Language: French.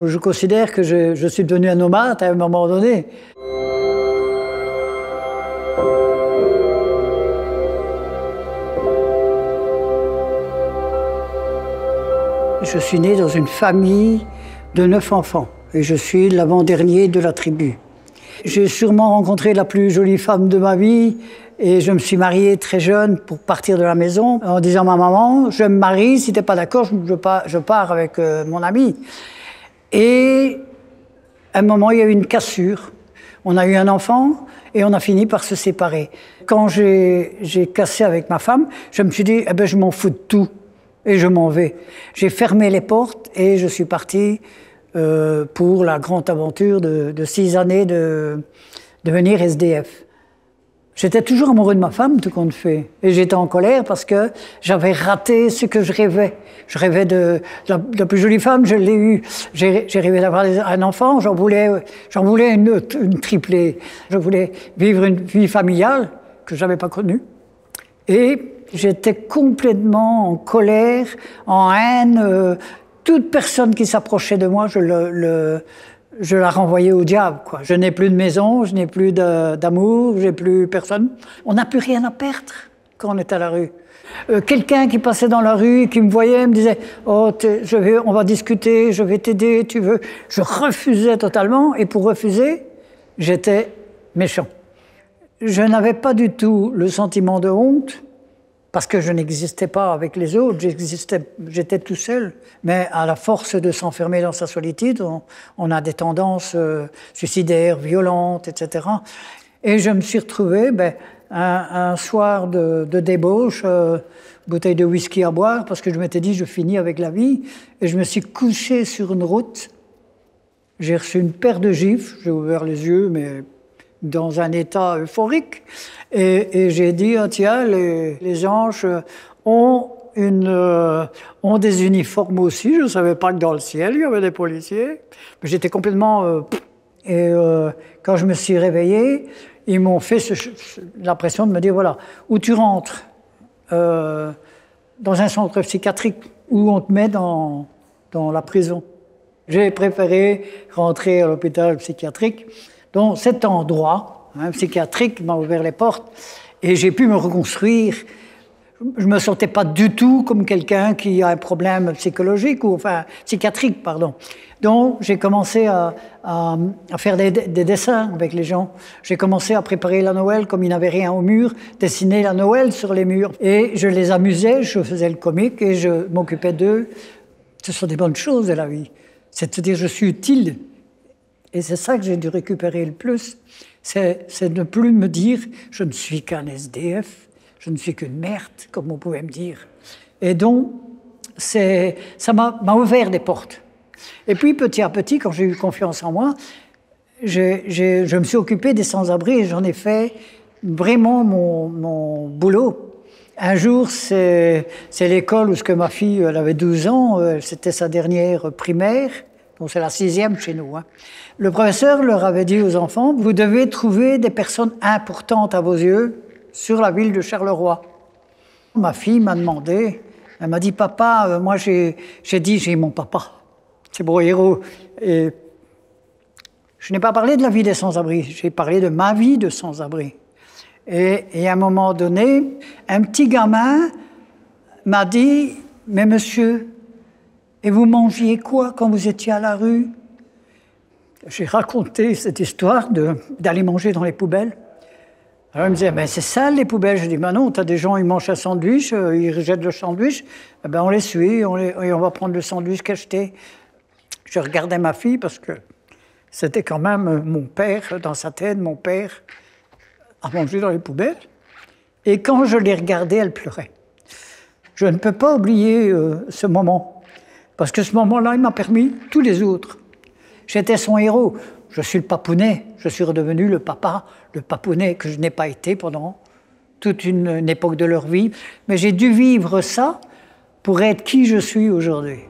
Je considère que je suis devenu un nomade à un moment donné. Je suis né dans une famille de 9 enfants et je suis l'avant-dernier de la tribu. J'ai sûrement rencontré la plus jolie femme de ma vie et je me suis marié très jeune pour partir de la maison en disant à ma maman, je me marie, si t'es pas d'accord, je pars avec mon ami. Et à un moment, il y a eu une cassure. On a eu un enfant et on a fini par se séparer. Quand j'ai cassé avec ma femme, je me suis dit, eh ben, je m'en fous de tout et je m'en vais. J'ai fermé les portes et je suis parti pour la grande aventure de 6 années de devenir SDF. J'étais toujours amoureux de ma femme, tout compte fait. Et j'étais en colère parce que j'avais raté ce que je rêvais. Je rêvais de la plus jolie femme, je l'ai eue. J'ai rêvé d'avoir un enfant, j'en voulais une triplée. Je voulais vivre une vie familiale que je n'avais pas connue. Et j'étais complètement en colère, en haine. Toute personne qui s'approchait de moi, je la renvoyais au diable, quoi. Je n'ai plus de maison, je n'ai plus d'amour, j'ai plus personne. On n'a plus rien à perdre quand on est à la rue. Quelqu'un qui passait dans la rue, qui me voyait, me disait « Oh, on va discuter, je vais t'aider, tu veux ?» Je refusais totalement, et pour refuser, j'étais méchant. Je n'avais pas du tout le sentiment de honte, parce que je n'existais pas avec les autres, j'étais tout seul. Mais à la force de s'enfermer dans sa solitude, on a des tendances suicidaires, violentes, etc. Et je me suis retrouvé un soir de débauche, bouteille de whisky à boire, parce que je m'étais dit, je finis avec la vie. Et je me suis couché sur une route. J'ai reçu une paire de gifles, j'ai ouvert les yeux, mais dans un état euphorique. Et j'ai dit, oh, tiens, les anges ont des uniformes aussi. Je ne savais pas que dans le ciel, il y avait des policiers. Mais j'étais complètement... quand je me suis réveillé, ils m'ont fait l'impression de me dire, voilà, où tu rentres dans un centre psychiatrique, où on te met dans la prison. J'ai préféré rentrer à l'hôpital psychiatrique. Donc cet endroit psychiatrique m'a ouvert les portes et j'ai pu me reconstruire. Je me sentais pas du tout comme quelqu'un qui a un problème psychologique, ou enfin psychiatrique, pardon. Donc j'ai commencé à faire des dessins avec les gens. J'ai commencé à préparer la Noël comme il n'avait rien au mur, dessiner la Noël sur les murs. Et je les amusais, je faisais le comique et je m'occupais d'eux. Ce sont des bonnes choses de la vie. C'est-à-dire je suis utile. Et c'est ça que j'ai dû récupérer le plus. C'est ne plus me dire « je ne suis qu'un SDF, je ne suis qu'une merde », comme on pouvait me dire. Et donc, ça m'a ouvert des portes. Et puis, petit à petit, quand j'ai eu confiance en moi, je me suis occupé des sans-abri et j'en ai fait vraiment mon boulot. Un jour, c'est l'école où ma fille, elle avait 12 ans, c'était sa dernière primaire. Bon, c'est la 6e chez nous. Le professeur leur avait dit aux enfants, vous devez trouver des personnes importantes à vos yeux sur la ville de Charleroi. Ma fille m'a demandé, elle m'a dit, papa, moi j'ai dit, j'ai mon papa, c'est mon héros. Et je n'ai pas parlé de la vie des sans-abri, j'ai parlé de ma vie de sans-abri. Et à un moment donné, un petit gamin m'a dit, mais monsieur, et vous mangiez quoi quand vous étiez à la rue? J'ai raconté cette histoire d'aller manger dans les poubelles. Alors il me disait, ben c'est sale les poubelles. Je dis, ben non, t'as des gens, ils mangent un sandwich, ils rejettent le sandwich, ben on les suit et on va prendre le sandwich cacheté. Je regardais ma fille parce que c'était quand même mon père, dans sa tête, mon père a mangé dans les poubelles. Et quand je l'ai regardée, elle pleurait. Je ne peux pas oublier ce moment. Parce que ce moment-là, il m'a permis tous les autres. J'étais son héros. Je suis le papounet. Je suis redevenu le papa, le papounet que je n'ai pas été pendant toute une époque de leur vie. Mais j'ai dû vivre ça pour être qui je suis aujourd'hui.